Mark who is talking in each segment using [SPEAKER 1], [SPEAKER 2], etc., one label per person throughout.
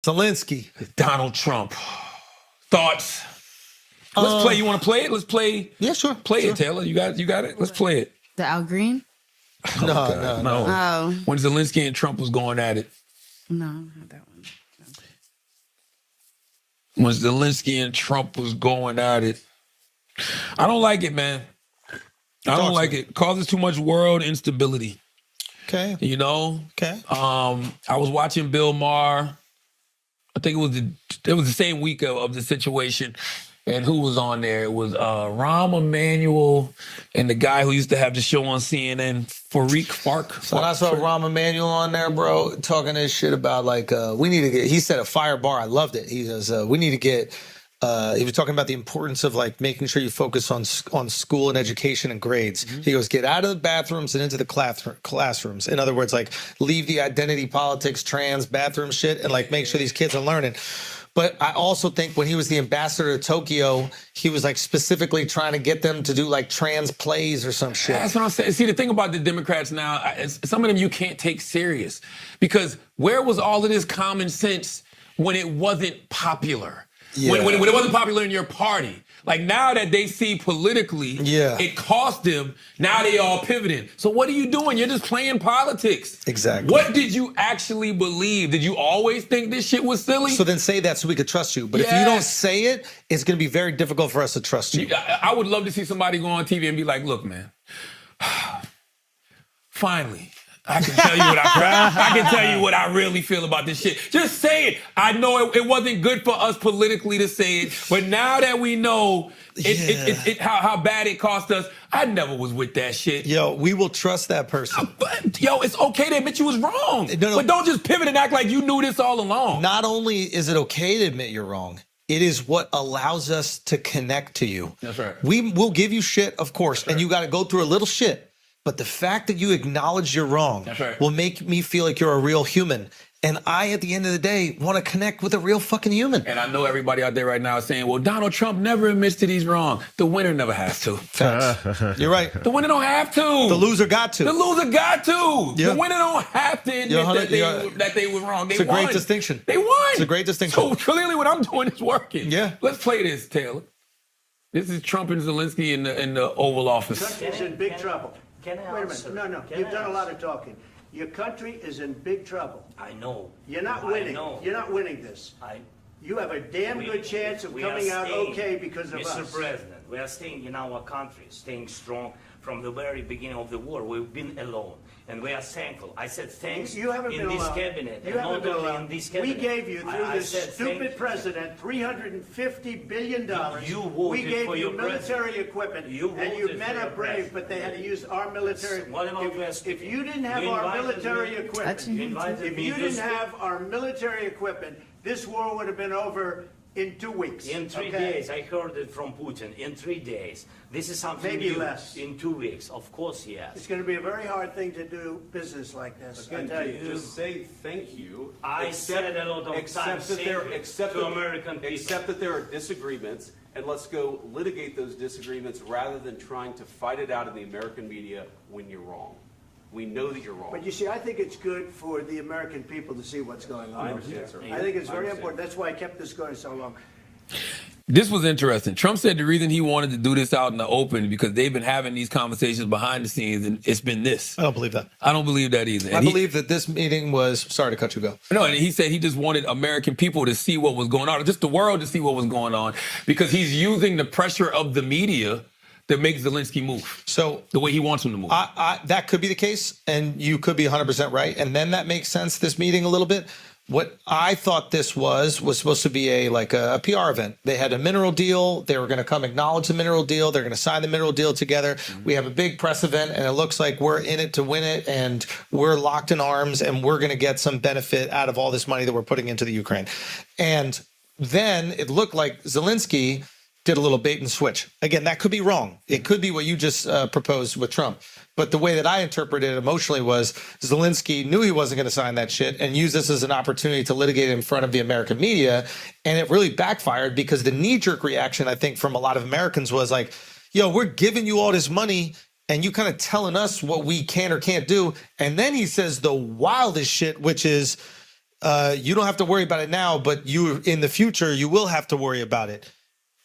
[SPEAKER 1] Zelensky.
[SPEAKER 2] Donald Trump. Thoughts? Let's play. You want to play it? Let's play.
[SPEAKER 1] Yeah, sure.
[SPEAKER 2] Play it, Taylor. You got it? Let's play it.
[SPEAKER 3] The Al Green?
[SPEAKER 1] No.
[SPEAKER 3] Oh.
[SPEAKER 2] When Zelensky and Trump was going at it.
[SPEAKER 3] No, I don't have that one.
[SPEAKER 2] When Zelensky and Trump was going at it. I don't like it, man. I don't like it. Causes too much world instability.
[SPEAKER 1] Okay.
[SPEAKER 2] You know?
[SPEAKER 1] Okay.
[SPEAKER 2] I was watching Bill Maher. I think it was the same week of the situation. And who was on there? It was Rahm Emanuel and the guy who used to have the show on CNN, Fareed Fark.
[SPEAKER 1] When I saw Rahm Emanuel on there, bro, talking this shit about like, we need to get, he said a fire bar. I loved it. He goes, we need to get, he was talking about the importance of like making sure you focus on school and education and grades. Mm-hmm. He goes, get out of the bathrooms and into the classrooms. In other words, like leave the identity politics, trans bathroom shit and like make sure these kids are learning. But I also think when he was the ambassador to Tokyo, he was like specifically trying to get them to do like trans plays or some shit.
[SPEAKER 2] That's what I'm saying. See, the thing about the Democrats now, some of them you can't take serious because where was all of this common sense when it wasn't popular?
[SPEAKER 1] Yeah.
[SPEAKER 2] When it wasn't popular in your party. Like now that they see politically, it cost them, now they all pivoting. So what are you doing? You're just playing politics.
[SPEAKER 1] Exactly.
[SPEAKER 2] What did you actually believe? Did you always think this shit was silly?
[SPEAKER 1] So then say that so we could trust you. But if you don't say it, it's going to be very difficult for us to trust you.
[SPEAKER 2] I would love to see somebody go on TV and be like, look, man, finally, I can tell you what I can tell you what I really feel about this shit. Just say it. I know it wasn't good for us politically to say it, but now that we know how bad it cost us, I never was with that shit.
[SPEAKER 1] Yo, we will trust that person.
[SPEAKER 2] Yo, it's okay to admit you was wrong. No. But don't just pivot and act like you knew this all along.
[SPEAKER 1] Not only is it okay to admit you're wrong, it is what allows us to connect to you.
[SPEAKER 2] That's right.
[SPEAKER 1] We will give you shit, of course, and you got to go through a little shit. But the fact that you acknowledge you're wrong will make me feel like you're a real human. And I, at the end of the day, want to connect with a real fucking human.
[SPEAKER 2] And I know everybody out there right now is saying, well, Donald Trump never admits that he's wrong. The winner never has to.
[SPEAKER 1] You're right.
[SPEAKER 2] The winner don't have to.
[SPEAKER 1] The loser got to.
[SPEAKER 2] The loser got to.
[SPEAKER 1] Yeah.
[SPEAKER 2] The winner don't have to admit that they were wrong.
[SPEAKER 1] It's a great distinction.
[SPEAKER 2] They won.
[SPEAKER 1] It's a great distinction.
[SPEAKER 2] So clearly what I'm doing is working.
[SPEAKER 1] Yeah.
[SPEAKER 2] Let's play this, Taylor. This is Trump and Zelensky in the Oval Office.
[SPEAKER 4] The country's in big trouble.
[SPEAKER 5] Can I
[SPEAKER 4] Wait a
[SPEAKER 5] answer?
[SPEAKER 4] minute. No. You've done a lot of talking. Your country is in big trouble.
[SPEAKER 5] I know.
[SPEAKER 4] You're not winning.
[SPEAKER 5] I know.
[SPEAKER 4] You're not winning this. You have a damn good chance of coming out okay because of us.
[SPEAKER 5] Mr. President, we are staying in our country, staying strong from the very beginning of the war. We've been alone, and we are thankful. I said thanks
[SPEAKER 4] You haven't
[SPEAKER 5] in
[SPEAKER 4] been
[SPEAKER 5] this
[SPEAKER 4] alone.
[SPEAKER 5] cabinet,
[SPEAKER 4] You
[SPEAKER 5] and
[SPEAKER 4] haven't
[SPEAKER 5] not
[SPEAKER 4] been
[SPEAKER 5] only
[SPEAKER 4] alone.
[SPEAKER 5] in this cabinet.
[SPEAKER 4] We gave you, through
[SPEAKER 5] I
[SPEAKER 4] this
[SPEAKER 5] said
[SPEAKER 4] stupid president, $350 billion.
[SPEAKER 5] You voted
[SPEAKER 4] we gave
[SPEAKER 5] for
[SPEAKER 4] you
[SPEAKER 5] your
[SPEAKER 4] military
[SPEAKER 5] president.
[SPEAKER 4] equipment,
[SPEAKER 5] You
[SPEAKER 4] and you
[SPEAKER 5] voted
[SPEAKER 4] men
[SPEAKER 5] for
[SPEAKER 4] are
[SPEAKER 5] your
[SPEAKER 4] brave,
[SPEAKER 5] president.
[SPEAKER 4] but they had to use our military.
[SPEAKER 5] What about West?
[SPEAKER 4] If you didn't have
[SPEAKER 5] You
[SPEAKER 4] our
[SPEAKER 5] invited
[SPEAKER 4] military
[SPEAKER 5] me.
[SPEAKER 4] equipment, if you didn't have our military equipment, this war would have been over in 2 weeks.
[SPEAKER 5] In 3 days, I heard it from Putin. In 3 days. This is something
[SPEAKER 4] Maybe
[SPEAKER 5] new.
[SPEAKER 4] less.
[SPEAKER 5] In 2 weeks, of course, yes.
[SPEAKER 4] It's going to be a very hard thing to do business like this. I tell you.
[SPEAKER 6] Just say thank you.
[SPEAKER 5] I said a lot of times to American people.
[SPEAKER 6] Accept that there are disagreements, and let's go litigate those disagreements rather than trying to fight it out in the American media when you're wrong. We know that you're wrong.
[SPEAKER 4] But you see, I think it's good for the American people to see what's going on.
[SPEAKER 6] I understand, sir.
[SPEAKER 4] I think it's very important. That's why I kept this going so long.
[SPEAKER 2] This was interesting. Trump said the reason he wanted to do this out in the open because they've been having these conversations behind the scenes, and it's been this.
[SPEAKER 1] I don't believe that.
[SPEAKER 2] I don't believe that either.
[SPEAKER 1] I believe that this meeting was, sorry to cut you, go.
[SPEAKER 2] No, and he said he just wanted American people to see what was going on, or just the world to see what was going on, because he's using the pressure of the media that makes Zelensky move. So the way he wants him to move.
[SPEAKER 1] That could be the case, and you could be 100% right. And then that makes sense, this meeting a little bit. What I thought this was supposed to be a PR event. They had a mineral deal. They were going to come acknowledge the mineral deal. They're going to sign the mineral deal together. Mm-hmm. We have a big press event, and it looks like we're in it to win it, and we're locked in arms, and we're going to get some benefit out of all this money that we're putting into the Ukraine. And then it looked like Zelensky did a little bait and switch. Again, that could be wrong. It could be what you just proposed with Trump. But the way that I interpreted it emotionally was Zelensky knew he wasn't going to sign that shit and used this as an opportunity to litigate in front of the American media. And it really backfired because the knee-jerk reaction, I think, from a lot of Americans was like, yo, we're giving you all this money and you kind of telling us what we can or can't do. And then he says the wildest shit, which is, you don't have to worry about it now, but you in the future, you will have to worry about it.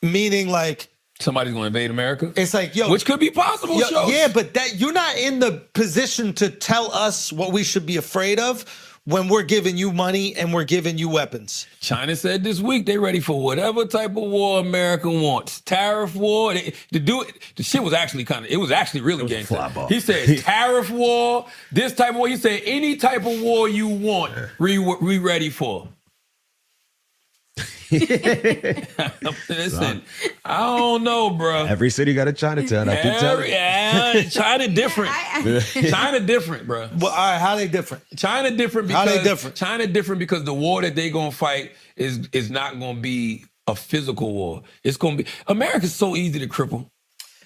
[SPEAKER 1] Meaning like,
[SPEAKER 2] Somebody's going to invade America?
[SPEAKER 1] it's like, yo.
[SPEAKER 2] Which could be possible,
[SPEAKER 1] yo,
[SPEAKER 2] Schulz.
[SPEAKER 1] yeah, but that you're not in the position to tell us what we should be afraid of when we're giving you money and we're giving you weapons.
[SPEAKER 2] China said this week they ready for whatever type of war America wants. Tariff war. The shit was actually really gangster. He said tariff war, this type of war. He said any type of war you want, we ready for. Listen, I don't know, bro.
[SPEAKER 7] Every city got a Chinatown. I can tell you.
[SPEAKER 2] Yeah, China different. China different, bro.
[SPEAKER 1] Well, all right, how they different?
[SPEAKER 2] China different because
[SPEAKER 1] How they different?
[SPEAKER 2] China different because the war that they gonna fight is not gonna be a physical war. It's gonna be America's so easy to cripple.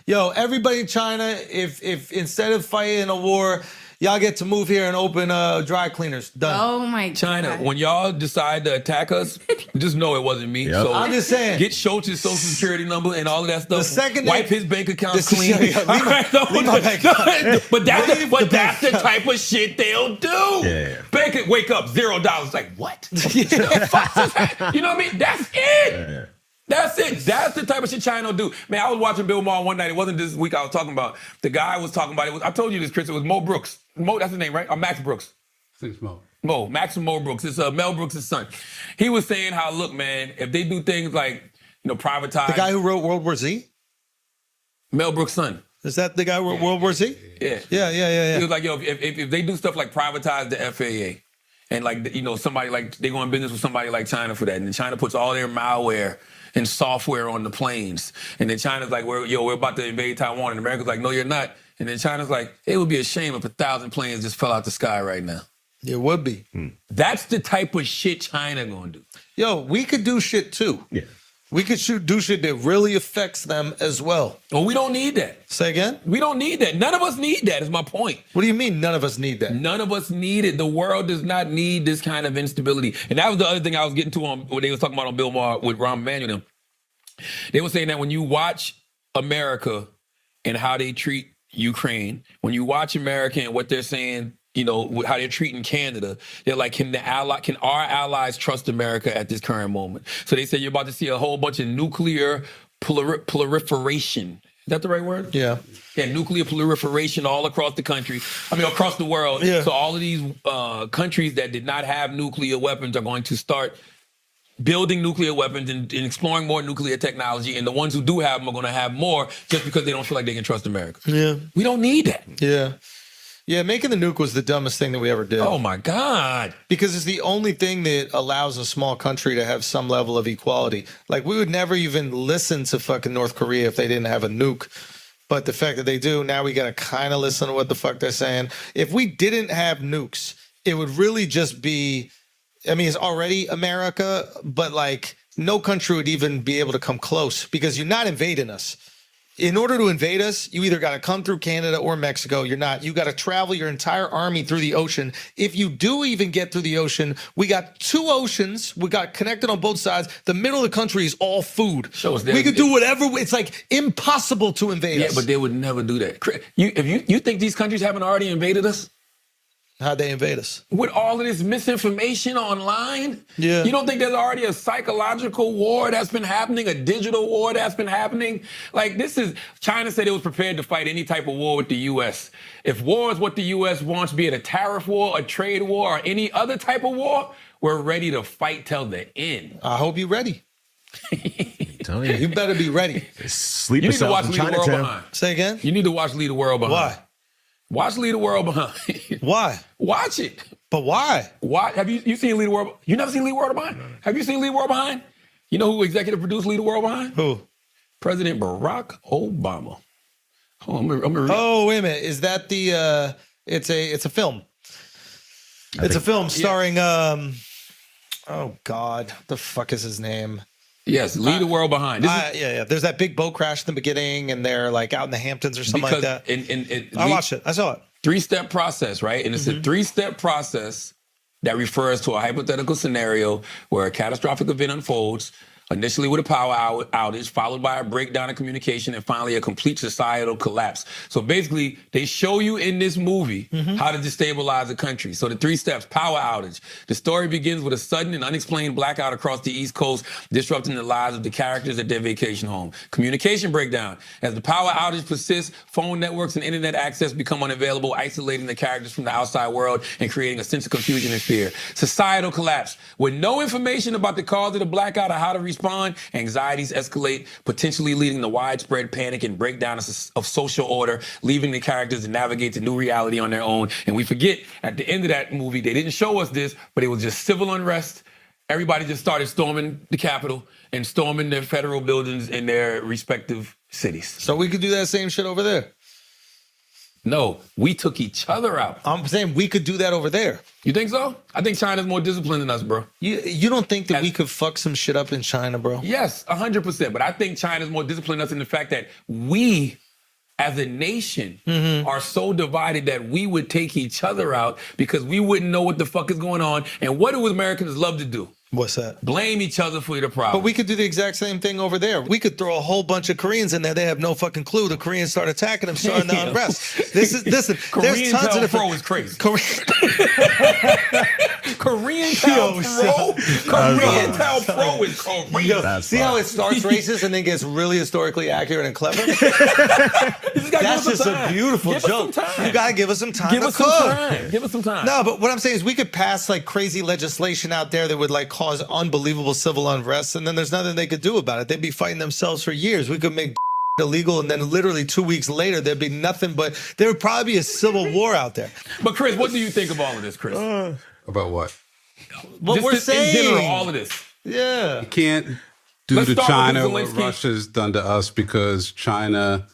[SPEAKER 1] Yo, everybody in China, if instead of fighting a war, y'all get to move here and open dry cleaners. Done.
[SPEAKER 3] Oh my
[SPEAKER 2] China,
[SPEAKER 3] God.
[SPEAKER 2] when y'all decide to attack us, just know it wasn't me.
[SPEAKER 7] Yep.
[SPEAKER 2] So
[SPEAKER 1] I'm just saying.
[SPEAKER 2] Get Schultz's social security number and all of that stuff.
[SPEAKER 1] The second
[SPEAKER 2] wipe
[SPEAKER 1] they-
[SPEAKER 2] his bank account
[SPEAKER 1] This is-
[SPEAKER 2] clean.
[SPEAKER 1] yeah, leave my bank account.
[SPEAKER 2] But that's
[SPEAKER 1] Leave the
[SPEAKER 2] that's the
[SPEAKER 1] bank
[SPEAKER 2] type of shit they'll do.
[SPEAKER 7] Yeah.
[SPEAKER 2] Bank it, wake up, $0. Like what? The fuck is that? You know what I mean? That's it.
[SPEAKER 7] Yeah.
[SPEAKER 2] That's it. That's the type of shit China will do. Man, I was watching Bill Maher one night. It wasn't this week I was talking about. The guy was talking about it. I told you this, Chris. It was Mo Brooks. Mo, that's his name, right? Or Max Brooks. Max and Mo Brooks. It's Mel Brooks' son. He was saying how, look, man, if they do things like, privatize.
[SPEAKER 1] The guy who wrote World War Z?
[SPEAKER 2] Mel Brooks' son.
[SPEAKER 1] Is that the guy who wrote World War Z?
[SPEAKER 2] Yeah.
[SPEAKER 1] Yeah.
[SPEAKER 2] He was like, yo, if they do stuff like privatize the FAA, and like, somebody like, they go in business with somebody like China for that, and then China puts all their malware and software on the planes, and then China's like, we're about to invade Taiwan, and America's like, no, you're not. And then China's like, it would be a shame if 1,000 planes just fell out the sky right now.
[SPEAKER 1] It would be.
[SPEAKER 2] That's the type of shit China gonna do.
[SPEAKER 1] Yo, we could do shit too.
[SPEAKER 7] Yeah.
[SPEAKER 1] We could do shit that really affects them as well.
[SPEAKER 2] Well, we don't need that.
[SPEAKER 1] Say again?
[SPEAKER 2] We don't need that. None of us need that, is my point.
[SPEAKER 1] What do you mean none of us need that?
[SPEAKER 2] None of us need it. The world does not need this kind of instability. And that was the other thing I was getting to on what they was talking about on Bill Maher with Rahm Emanuel. They were saying that when you watch America and how they treat Ukraine, when you watch America and what they're saying, how they're treating Canada, they're like, can our allies trust America at this current moment? So they said you're about to see a whole bunch of nuclear proliferation. Is that the right word?
[SPEAKER 1] Yeah.
[SPEAKER 2] Yeah, nuclear proliferation all across the country. Across the world.
[SPEAKER 1] Yeah.
[SPEAKER 2] So all of these countries that did not have nuclear weapons are going to start building nuclear weapons and exploring more nuclear technology. And the ones who do have them are going to have more just because they don't feel like they can trust America.
[SPEAKER 1] Yeah.
[SPEAKER 2] We don't need that.
[SPEAKER 1] Yeah. Yeah, making the nuke was the dumbest thing that we ever did.
[SPEAKER 2] Oh, my God.
[SPEAKER 1] Because it's the only thing that allows a small country to have some level of equality. Like, we would never even listen to fucking North Korea if they didn't have a nuke. But the fact that they do, now we got to kind of listen to what the fuck they're saying. If we didn't have nukes, it would really just be, it's already America, but like no country would even be able to come close because you're not invading us. In order to invade us, you either got to come through Canada or Mexico. You got to travel your entire army through the ocean. If you do even get through the ocean, we got 2 oceans. We got connected on both sides. The middle of the country is all food. We could do whatever. It's like impossible to invade us.
[SPEAKER 2] Yeah, but they would never do that. If you think these countries haven't already invaded us?
[SPEAKER 1] How'd they invade us?
[SPEAKER 2] With all of this misinformation online?
[SPEAKER 1] Yeah.
[SPEAKER 2] You don't think there's already a psychological war that's been happening, a digital war that's been happening? Like China said it was prepared to fight any type of war with the U.S. If war is what the U.S. wants, be it a tariff war, a trade war, or any other type of war, we're ready to fight till the end.
[SPEAKER 1] I hope you're ready.
[SPEAKER 7] Tell you.
[SPEAKER 1] You better be ready.
[SPEAKER 7] Sleep
[SPEAKER 2] You need to watch
[SPEAKER 7] in
[SPEAKER 2] Lead the World
[SPEAKER 7] Chinatown.
[SPEAKER 2] Behind.
[SPEAKER 1] Say again?
[SPEAKER 2] You need to watch Lead the World Behind.
[SPEAKER 1] Why?
[SPEAKER 2] Watch Lead the World Behind.
[SPEAKER 1] Why?
[SPEAKER 2] Watch it.
[SPEAKER 1] But why?
[SPEAKER 2] Why? Have you seen Lead the World? You never seen Lead the World Behind? Have you seen Lead the World Behind? You know who executive produced Lead the World Behind?
[SPEAKER 1] Who?
[SPEAKER 2] President Barack Obama. Hold on, I'm gonna read.
[SPEAKER 1] Oh, wait a minute. Is that the? It's a film. It's a film starring. Oh God, the fuck is his name?
[SPEAKER 2] Yes, Lead the World Behind. This is,
[SPEAKER 1] Yeah. There's that big boat crash in the beginning, and they're like out in the Hamptons or something like that. I watched it. I saw it.
[SPEAKER 2] 3-step process, right? And it's a 3-step process that refers to a hypothetical scenario where a catastrophic event unfolds. initially with a power outage, followed by a breakdown of communication, and finally a complete societal collapse. So basically, they show you in this movie how to destabilize a country. So the 3 steps: power outage. The story begins with a sudden and unexplained blackout across the East Coast, disrupting the lives of the characters at their vacation home. Communication breakdown. As the power outage persists, phone networks and internet access become unavailable, isolating the characters from the outside world and creating a sense of confusion and fear. Societal collapse. With no information about the cause of the blackout or how to respond, anxieties escalate, potentially leading to widespread panic and breakdown of social order, leaving the characters to navigate the new reality on their own. And we forget, at the end of that movie, they didn't show us this, but it was just civil unrest. Everybody just started storming the Capitol and storming their federal buildings in their respective cities.
[SPEAKER 1] So we could do that same shit over there.
[SPEAKER 2] No, we took each other out.
[SPEAKER 1] I'm saying we could do that over there.
[SPEAKER 2] You think so? I think China's more disciplined than us, bro.
[SPEAKER 1] You don't think that we could fuck some shit up in China, bro?
[SPEAKER 2] Yes, 100%. But I think China's more disciplined than us in the fact that we, as a nation, are so divided that we would take each other out because we wouldn't know what the fuck is going on. And what do Americans love to do?
[SPEAKER 1] What's that?
[SPEAKER 2] Blame each other for the problem.
[SPEAKER 1] But we could do the exact same thing over there. We could throw a whole bunch of Koreans in there. They have no fucking clue. The Koreans start attacking them, starting the unrest. Listen, there's
[SPEAKER 2] Korean
[SPEAKER 1] tons of
[SPEAKER 2] Pro is crazy.
[SPEAKER 1] Korean
[SPEAKER 2] Korean
[SPEAKER 1] Yo,
[SPEAKER 2] Pro is crazy.
[SPEAKER 1] See how it starts racist and then gets really historically accurate and clever? That's just a beautiful joke. You gotta give us some time to cook.
[SPEAKER 2] Give us some time.
[SPEAKER 1] No, but what I'm saying is we could pass like crazy legislation out there that would like cause unbelievable civil unrest, and then there's nothing they could do about it. They'd be fighting themselves for years. We could make illegal, and then literally 2 weeks later, there'd be nothing but, there would probably be a civil war out there.
[SPEAKER 2] But Chris, what do you think of all of this, Chris?
[SPEAKER 8] About what?
[SPEAKER 1] What
[SPEAKER 2] Just
[SPEAKER 1] we're saying.
[SPEAKER 2] in general, all of this.
[SPEAKER 1] Yeah.
[SPEAKER 8] You can't do
[SPEAKER 2] Let's
[SPEAKER 8] to
[SPEAKER 2] start
[SPEAKER 8] China
[SPEAKER 2] with
[SPEAKER 8] what
[SPEAKER 2] Zelensky.
[SPEAKER 8] Russia's done to us because China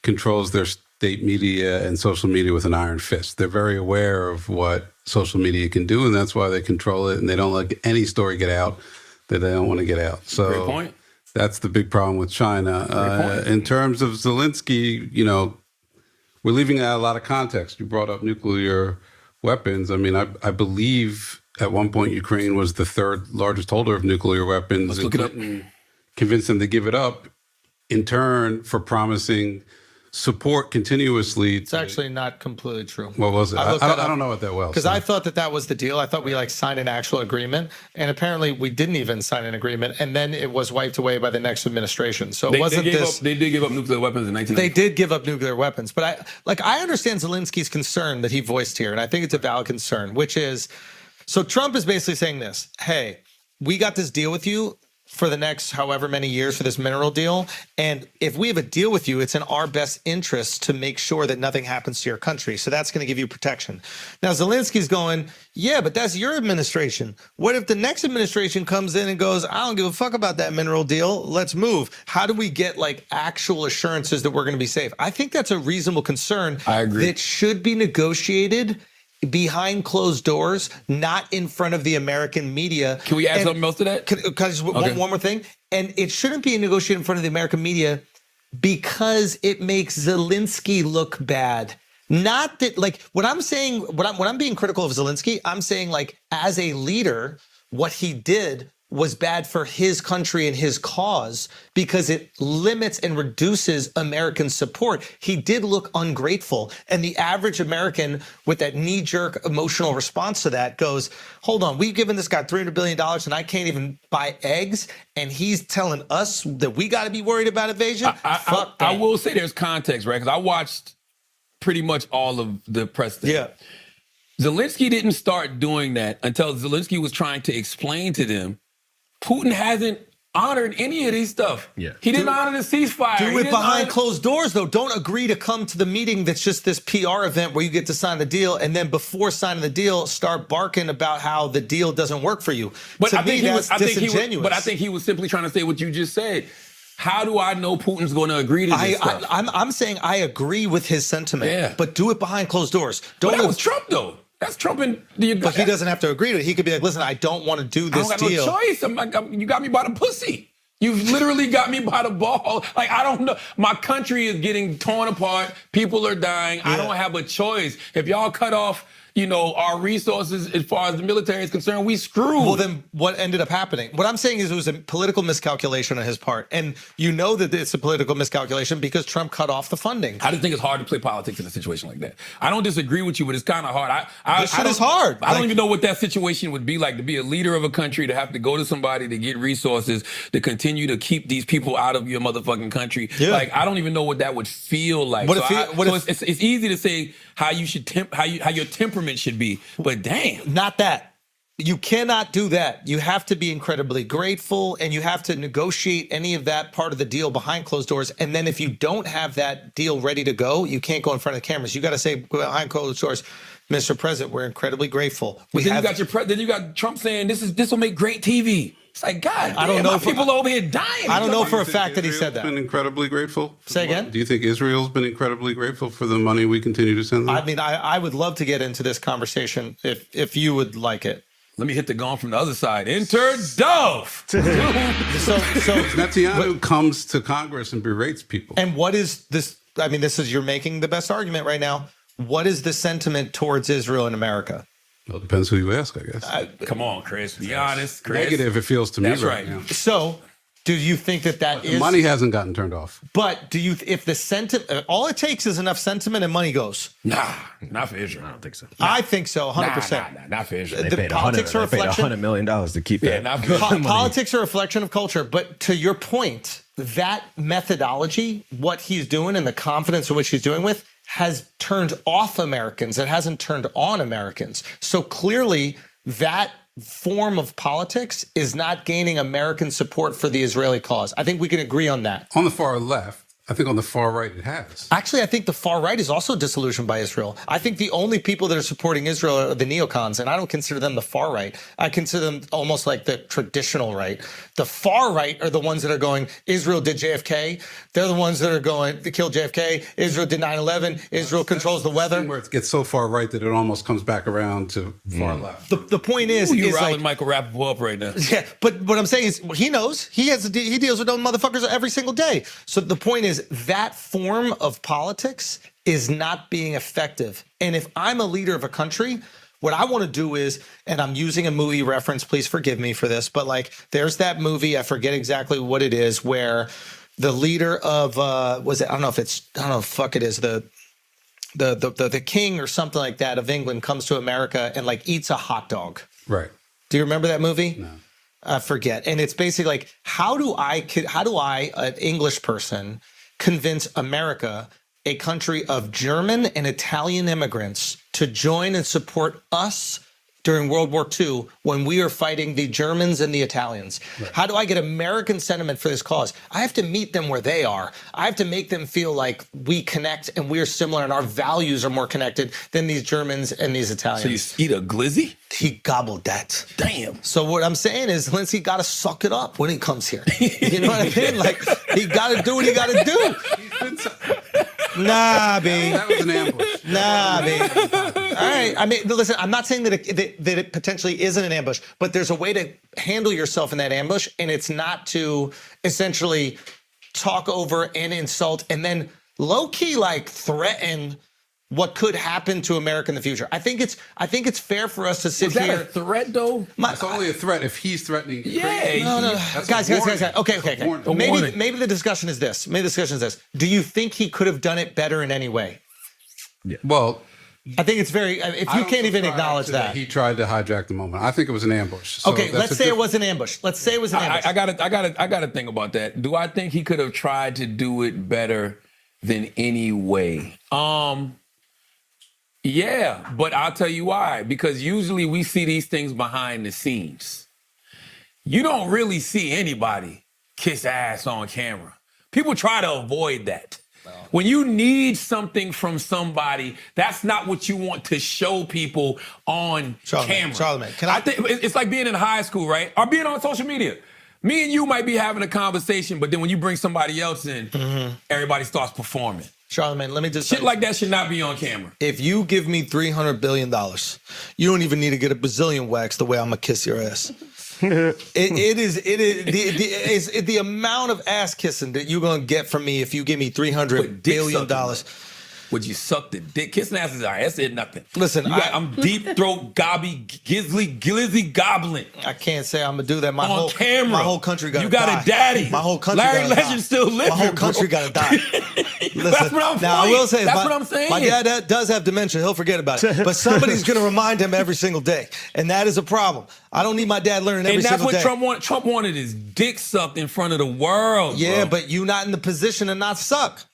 [SPEAKER 8] controls their state media and social media with an iron fist. They're very aware of what social media can do, and that's why they control it, and they don't let any story get out that they don't want to get out. So
[SPEAKER 2] Great point.
[SPEAKER 8] That's the big problem with China. In terms of Zelensky, you know, we're leaving out a lot of context. You brought up nuclear weapons. I mean, I believe at one point Ukraine was the 3rd largest holder of nuclear weapons.
[SPEAKER 2] Let's look it up.
[SPEAKER 8] Convinced them to give it up in turn for promising support continuously.
[SPEAKER 1] It's actually not completely true.
[SPEAKER 8] What was it? I
[SPEAKER 1] looked that up
[SPEAKER 8] don't know it that well.
[SPEAKER 1] because
[SPEAKER 8] so.
[SPEAKER 1] I thought that was the deal. I thought we like signed an actual agreement, and apparently we didn't even sign an agreement, and then it was wiped away by the next administration. So it wasn't this.
[SPEAKER 2] They did give up nuclear weapons in 1990.
[SPEAKER 1] They did give up nuclear weapons, but I understand Zelensky's concern that he voiced here, and I think it's a valid concern, which is, so Trump is basically saying this: hey, we got this deal with you for the next however many years for this mineral deal. And if we have a deal with you, it's in our best interest to make sure that nothing happens to your country. So that's going to give you protection. Now, Zelensky's going, yeah, but that's your administration. What if the next administration comes in and goes, I don't give a fuck about that mineral deal. Let's move. How do we get like actual assurances that we're going to be safe? I think that's a reasonable concern.
[SPEAKER 2] I agree.
[SPEAKER 1] That should be negotiated behind closed doors, not in front of the American media.
[SPEAKER 2] Can we add something else to that?
[SPEAKER 1] Can I just one more thing? And it shouldn't be negotiated in front of the American media because it makes Zelensky look bad. Not that, like, what I'm saying, when I'm being critical of Zelensky, I'm saying, like, as a leader, what he did was bad for his country and his cause because it limits and reduces American support. He did look ungrateful. And the average American with that knee-jerk emotional response to that goes, hold on, we've given this guy $300 billion and I can't even buy eggs, and he's telling us that we got to be worried about invasion? Fuck that.
[SPEAKER 2] I will say there's context, right? Because I watched pretty much all of the press thing.
[SPEAKER 1] Yeah.
[SPEAKER 2] Zelensky didn't start doing that until Zelensky was trying to explain to them Putin hasn't honored any of these stuff.
[SPEAKER 7] Yeah.
[SPEAKER 2] He didn't honor the ceasefire.
[SPEAKER 1] Do it behind closed doors, though. Don't agree to come to the meeting that's just this PR event where you get to sign the deal, and then before signing the deal, start barking about how the deal doesn't work for you.
[SPEAKER 2] But
[SPEAKER 1] to
[SPEAKER 2] I think
[SPEAKER 1] me,
[SPEAKER 2] he
[SPEAKER 1] that's disingenuous.
[SPEAKER 2] But I think he was simply trying to say what you just said. How do I know Putin's going to agree to this stuff?
[SPEAKER 1] I'm saying I agree with his sentiment,
[SPEAKER 2] Yeah.
[SPEAKER 1] but do it behind closed doors.
[SPEAKER 2] But
[SPEAKER 1] Don't.
[SPEAKER 2] that was Trump, though. That's Trump and the.
[SPEAKER 1] But he doesn't have to agree to it. He could be like, listen, I don't want to do this
[SPEAKER 2] I don't got
[SPEAKER 1] deal.
[SPEAKER 2] no choice. You got me by the pussy. You've literally got me by the ball. Like, I don't know. My country is getting torn apart. People are dying. I don't have a choice. If y'all cut off our resources as far as the military is concerned, we screwed.
[SPEAKER 1] Well, then what ended up happening? What I'm saying is it was a political miscalculation on his part. And you know that it's a political miscalculation because Trump cut off the funding.
[SPEAKER 2] I just think it's hard to play politics in a situation like that. I don't disagree with you, but it's kind of hard.
[SPEAKER 1] This shit is hard.
[SPEAKER 2] I don't even know what that situation would be like, to be a leader of a country, to have to go to somebody to get resources, to continue to keep these people out of your motherfucking country.
[SPEAKER 1] Yeah.
[SPEAKER 2] Like, I don't even know what that would feel like. It's easy to say how you should how your temperament should be, but damn.
[SPEAKER 1] Not that. You cannot do that. You have to be incredibly grateful, and you have to negotiate any of that part of the deal behind closed doors. And then if you don't have that deal ready to go, you can't go in front of the cameras. You got to say behind closed doors, Mr. President, we're incredibly grateful.
[SPEAKER 2] Then you got Trump saying this will make great TV. It's like, God,
[SPEAKER 1] I don't know.
[SPEAKER 2] People over here dying.
[SPEAKER 1] I don't know for a fact that he said that.
[SPEAKER 8] Been incredibly grateful.
[SPEAKER 1] Say again?
[SPEAKER 8] Do you think Israel's been incredibly grateful for the money we continue to send them?
[SPEAKER 1] I mean, I would love to get into this conversation if you would like it.
[SPEAKER 2] Let me hit the gong from the other side. Enter Dove.
[SPEAKER 1] So
[SPEAKER 8] Netanyahu comes to Congress and berates people.
[SPEAKER 1] And what is this? I mean, you're making the best argument right now. What is the sentiment towards Israel in America?
[SPEAKER 8] Well, it depends who you ask, I guess.
[SPEAKER 2] Come on, Chris. Be honest, Chris.
[SPEAKER 8] Negative, it feels to me.
[SPEAKER 2] That's right.
[SPEAKER 8] now.
[SPEAKER 1] So, do you think that is...
[SPEAKER 8] The money hasn't gotten turned off.
[SPEAKER 1] But do you... If the sentiment... All it takes is enough sentiment and money goes.
[SPEAKER 2] Nah, not for Israel.
[SPEAKER 7] I don't think so.
[SPEAKER 1] I think so, 100%.
[SPEAKER 2] Nah, not for Israel.
[SPEAKER 1] The politics are a reflection...
[SPEAKER 7] $100 million to keep that.
[SPEAKER 2] Not for
[SPEAKER 1] Politics are a reflection of culture. But to your point, that methodology, what he's doing and the confidence in which he's doing with, has turned off Americans. It hasn't turned on Americans. So clearly that form of politics is not gaining American support for the Israeli cause. I think we can agree on that.
[SPEAKER 8] On the far left, I think on the far right it has.
[SPEAKER 1] Actually, I think the far right is also disillusioned by Israel. I think the only people that are supporting Israel are the neocons, and I don't consider them the far right. I consider them almost like the traditional right. The far right are the ones that are going, Israel did JFK. They're the ones that are going, they killed JFK. Israel did 9/11. Israel controls the weather.
[SPEAKER 8] Where it gets so far right that it almost comes back around to far left.
[SPEAKER 1] The point is,
[SPEAKER 2] you're
[SPEAKER 1] is
[SPEAKER 2] riling
[SPEAKER 1] like,
[SPEAKER 2] Michael Rappaport up right now.
[SPEAKER 1] Yeah, but what I'm saying is he knows. He deals with those motherfuckers every single day. So the point is that form of politics is not being effective. And if I'm a leader of a country, what I want to do is, and I'm using a movie reference, please forgive me for this, but like there's that movie, I forget exactly what it is, where the leader of the king or something like that of England comes to America and like eats a hot dog.
[SPEAKER 8] Right.
[SPEAKER 1] Do you remember that movie?
[SPEAKER 8] No.
[SPEAKER 1] I forget. And it's basically like, how do I, an English person, convince America, a country of German and Italian immigrants, to join and support us during World War II when we are fighting the Germans and the Italians? Right. How do I get American sentiment for this cause? I have to meet them where they are. I have to make them feel like we connect and we're similar and our values are more connected than these Germans and these Italians.
[SPEAKER 2] So you eat a glizzy?
[SPEAKER 1] He gobbled that.
[SPEAKER 2] Damn.
[SPEAKER 1] So what I'm saying is Zelensky got to suck it up when he comes here. You know what I mean? Like, he got to do what he got to do. Nah, B.
[SPEAKER 8] That was an ambush.
[SPEAKER 1] Nah, B. All right. I mean, listen, I'm not saying that it potentially isn't an ambush, but there's a way to handle yourself in that ambush, and it's not to essentially talk over and insult and then low-key like threaten what could happen to America in the future. I think it's fair for us to sit here.
[SPEAKER 2] Is that a threat, though?
[SPEAKER 8] It's only a threat if he's threatening.
[SPEAKER 2] Yeah.
[SPEAKER 1] No. Guys. Okay.
[SPEAKER 8] Warning.
[SPEAKER 1] Maybe the discussion is this. Do you think he could have done it better in any way?
[SPEAKER 7] Yeah.
[SPEAKER 8] Well,
[SPEAKER 1] I think it's very. If you can't even acknowledge that,
[SPEAKER 8] he tried to hijack the moment. I think it was an ambush. So
[SPEAKER 1] okay, let's say it was an ambush.
[SPEAKER 2] I gotta think about that. Do I think he could have tried to do it better than any way? Yeah, but I'll tell you why. Because usually we see these things behind the scenes. You don't really see anybody kiss ass on camera. People try to avoid that. When you need something from somebody, that's not what you want to show people on camera.
[SPEAKER 1] Charlamagne,
[SPEAKER 2] I think it's like being in high school, right? Or being on social media. Me and you might be having a conversation, but then when you bring somebody else in, everybody starts performing.
[SPEAKER 1] Charlamagne, let me just
[SPEAKER 2] shit like that should not be on camera.
[SPEAKER 1] If you give me $300 billion, you don't even need to get a Brazilian wax the way I'm gonna kiss your ass. It is the amount of ass kissing that you're gonna get from me if you give me $300 billion.
[SPEAKER 2] Would you suck the dick? Kissing ass is all right. I said nothing.
[SPEAKER 1] Listen,
[SPEAKER 2] I'm deep throat gobby, glizzy gobbling.
[SPEAKER 1] I can't say I'm gonna do that.
[SPEAKER 2] On camera.
[SPEAKER 1] My whole country got to
[SPEAKER 2] You got
[SPEAKER 1] die.
[SPEAKER 2] a daddy.
[SPEAKER 1] My whole country
[SPEAKER 2] Larry
[SPEAKER 1] gotta
[SPEAKER 2] Legend
[SPEAKER 1] die.
[SPEAKER 2] still living,
[SPEAKER 1] My whole country
[SPEAKER 2] bro.
[SPEAKER 1] got to die. Listen,
[SPEAKER 2] That's what I'm
[SPEAKER 1] now, I
[SPEAKER 2] saying.
[SPEAKER 1] will say,
[SPEAKER 2] That's
[SPEAKER 1] my,
[SPEAKER 2] what I'm saying.
[SPEAKER 1] My dad does have dementia. He'll forget about it. But somebody's going to remind him every single day. And that is a problem. I don't need my dad learning every
[SPEAKER 2] And that's
[SPEAKER 1] single
[SPEAKER 2] what
[SPEAKER 1] day.
[SPEAKER 2] Trump wanted. Trump wanted his dick sucked in front of the world.
[SPEAKER 1] Yeah,
[SPEAKER 2] bro.
[SPEAKER 1] but you not in the position to not suck.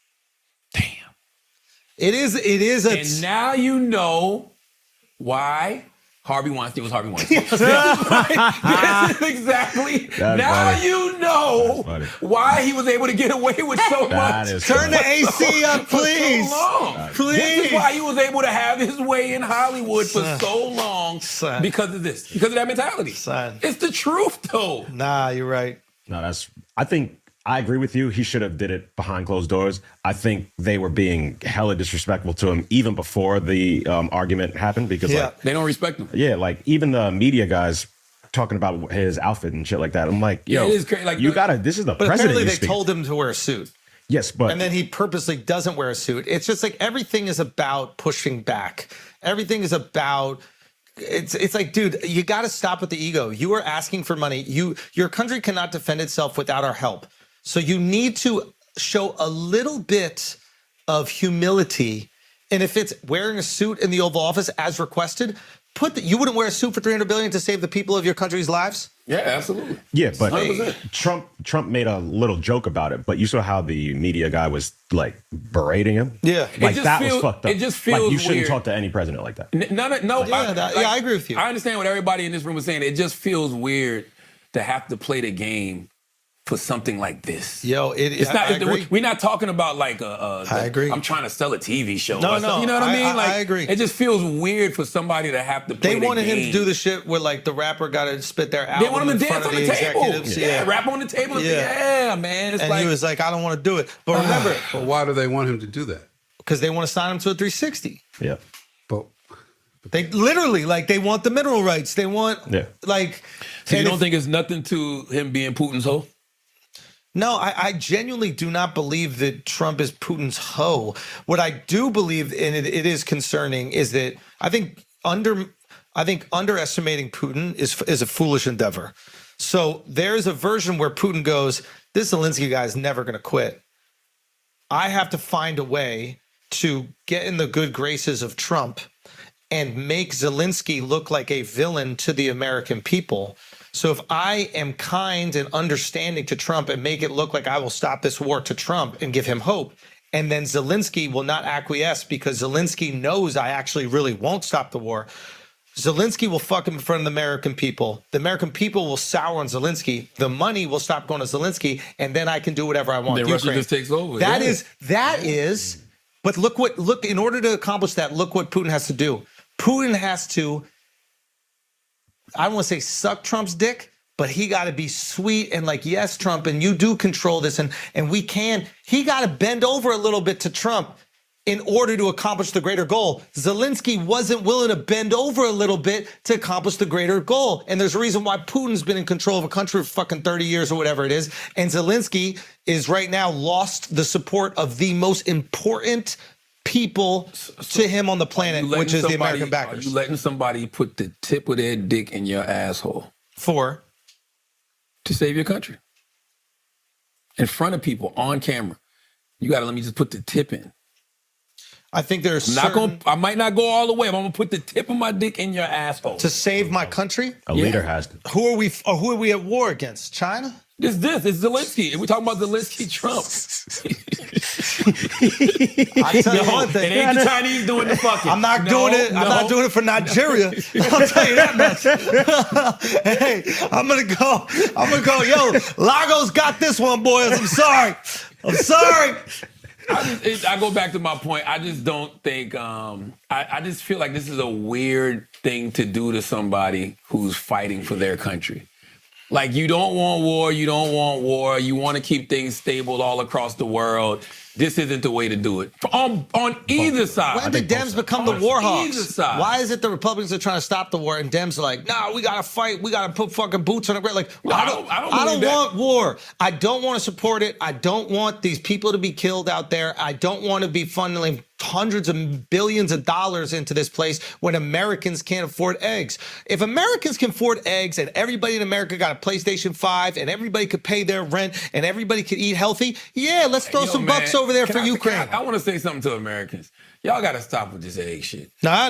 [SPEAKER 2] Damn.
[SPEAKER 1] It is a...
[SPEAKER 2] And now you know why Harvey Weinstein was Harvey Weinstein. This is exactly.
[SPEAKER 7] That's
[SPEAKER 2] now
[SPEAKER 7] funny.
[SPEAKER 2] you know
[SPEAKER 7] That's funny.
[SPEAKER 2] why he was able to get away with so
[SPEAKER 7] That
[SPEAKER 2] much.
[SPEAKER 7] is
[SPEAKER 1] Turn the
[SPEAKER 7] funny.
[SPEAKER 1] AC up,
[SPEAKER 2] For
[SPEAKER 1] please.
[SPEAKER 2] so long.
[SPEAKER 1] Please.
[SPEAKER 2] This is why he was able to have his way in Hollywood for so long.
[SPEAKER 1] Son.
[SPEAKER 2] Because of this. Because of that mentality.
[SPEAKER 1] Son.
[SPEAKER 2] It's the truth, though.
[SPEAKER 1] Nah, you're right.
[SPEAKER 7] No, I think I agree with you. He should have did it behind closed doors. I think they were being hella disrespectful to him even before the argument happened because
[SPEAKER 2] They don't respect him.
[SPEAKER 7] like even the media guys talking about his outfit and shit like that. I'm like, yo,
[SPEAKER 2] it is crazy. Like,
[SPEAKER 7] you gotta, this is the
[SPEAKER 1] But
[SPEAKER 7] president.
[SPEAKER 1] apparently
[SPEAKER 7] you
[SPEAKER 1] they
[SPEAKER 7] speak.
[SPEAKER 1] told him to wear a suit.
[SPEAKER 7] Yes, but
[SPEAKER 1] And then he purposely doesn't wear a suit. It's just like everything is about pushing back. Everything is about... It's like, dude, you got to stop with the ego. You are asking for money. Your country cannot defend itself without our help. So you need to show a little bit of humility. And if it's wearing a suit in the Oval Office as requested, you wouldn't wear a suit for $300 billion to save the people of your country's lives?
[SPEAKER 2] Yeah, absolutely.
[SPEAKER 7] yeah, but
[SPEAKER 2] 100%.
[SPEAKER 7] Trump made a little joke about it. But you saw how the media guy was like berating him.
[SPEAKER 1] Yeah.
[SPEAKER 7] like
[SPEAKER 2] just
[SPEAKER 7] that
[SPEAKER 2] feels-
[SPEAKER 7] was fucked up.
[SPEAKER 2] it just feels
[SPEAKER 7] like you shouldn't
[SPEAKER 2] weird.
[SPEAKER 7] talk to any president like that.
[SPEAKER 1] I agree with you.
[SPEAKER 2] I understand what everybody in this room was saying. It just feels weird to have to play the game for something like this.
[SPEAKER 1] Yo,
[SPEAKER 2] It's not.
[SPEAKER 1] I agree.
[SPEAKER 2] We're not talking about like
[SPEAKER 1] I agree.
[SPEAKER 2] I'm trying to sell a TV show.
[SPEAKER 1] No,
[SPEAKER 2] or something. You know what I mean?
[SPEAKER 1] I agree.
[SPEAKER 2] It just feels weird for somebody to have to play
[SPEAKER 1] They
[SPEAKER 2] the
[SPEAKER 1] wanted him
[SPEAKER 2] game.
[SPEAKER 1] to do the shit where like the rapper got to spit their album
[SPEAKER 2] They want him
[SPEAKER 1] in
[SPEAKER 2] to
[SPEAKER 1] front
[SPEAKER 2] dance
[SPEAKER 1] of
[SPEAKER 2] on the table.
[SPEAKER 1] executives.
[SPEAKER 2] Yeah, rap on the table. Yeah, man. It's
[SPEAKER 1] And
[SPEAKER 2] like
[SPEAKER 1] he was like, I don't want to do it. But remember,
[SPEAKER 8] But why do they want him to do that?
[SPEAKER 1] because they want to sign him to a 360.
[SPEAKER 7] Yeah.
[SPEAKER 8] But
[SPEAKER 1] They literally, like, they want the mineral rights. They want, like...
[SPEAKER 2] So you
[SPEAKER 1] and
[SPEAKER 2] don't
[SPEAKER 1] if-
[SPEAKER 2] think it's nothing to him being Putin's hoe?
[SPEAKER 1] No, I genuinely do not believe that Trump is Putin's hoe. What I do believe, and it is concerning, is that I think underestimating Putin is a foolish endeavor. So there's a version where Putin goes, this Zelensky guy is never going to quit. I have to find a way to get in the good graces of Trump and make Zelensky look like a villain to the American people. So if I am kind and understanding to Trump and make it look like I will stop this war to Trump and give him hope, and then Zelensky will not acquiesce because Zelensky knows I actually really won't stop the war, Zelensky will fuck him in front of the American people. The American people will sour on Zelensky. The money will stop going to Zelensky, and then I can do whatever I want.
[SPEAKER 2] Then Russia just takes over.
[SPEAKER 1] That is. But look. In order to accomplish that, look what Putin has to do. Putin has to, I don't want to say suck Trump's dick, but he got to be sweet and like, yes, Trump, and you do control this, and we can. He got to bend over a little bit to Trump in order to accomplish the greater goal. Zelensky wasn't willing to bend over a little bit to accomplish the greater goal. And there's a reason why Putin's been in control of a country for fucking 30 years or whatever it is. And Zelensky is right now lost the support of the most important people to him on the planet, which is the American backers.
[SPEAKER 2] Are you letting somebody put the tip of their dick in your asshole
[SPEAKER 1] For?
[SPEAKER 2] to save your country? In front of people, on camera. You got to let me just put the tip in.
[SPEAKER 1] I think there's
[SPEAKER 2] I might not go all the way, but I'm going to put the tip of my dick in your asshole.
[SPEAKER 1] to save my country.
[SPEAKER 7] A leader has to.
[SPEAKER 1] Who are we at war against? China?
[SPEAKER 2] It's Zelensky. We're talking about Zelensky Trump.
[SPEAKER 1] I tell you one
[SPEAKER 2] It
[SPEAKER 1] thing.
[SPEAKER 2] ain't the Chinese doing the fucking.
[SPEAKER 1] I'm not doing it. I'm not doing it for Nigeria. I'll tell you that much. Hey, I'm gonna go. Yo, Lagos got this one, boys. I'm sorry.
[SPEAKER 2] I go back to my point. I just don't think. I just feel like this is a weird thing to do to somebody who's fighting for their country. Like, you don't want war. You want to keep things stable all across the world. this isn't the way to do it. On either side.
[SPEAKER 1] When did Dems become the
[SPEAKER 2] On
[SPEAKER 1] war
[SPEAKER 2] either
[SPEAKER 1] hawks?
[SPEAKER 2] side.
[SPEAKER 1] Why is it the Republicans are trying to stop the war and Dems are like, nah, we gotta fight, we gotta put fucking boots on the ground? Like,
[SPEAKER 2] I don't believe
[SPEAKER 1] want war. I don't want to support it. I don't want these people to be killed out there. I don't want to be funneling hundreds of billions of dollars into this place when Americans can't afford eggs. If Americans can afford eggs and everybody in America got a PlayStation 5 and everybody could pay their rent and everybody could eat healthy, yeah, let's throw some bucks over there for Ukraine.
[SPEAKER 2] I want to say something to Americans. Y'all got to stop with this egg shit.
[SPEAKER 1] No,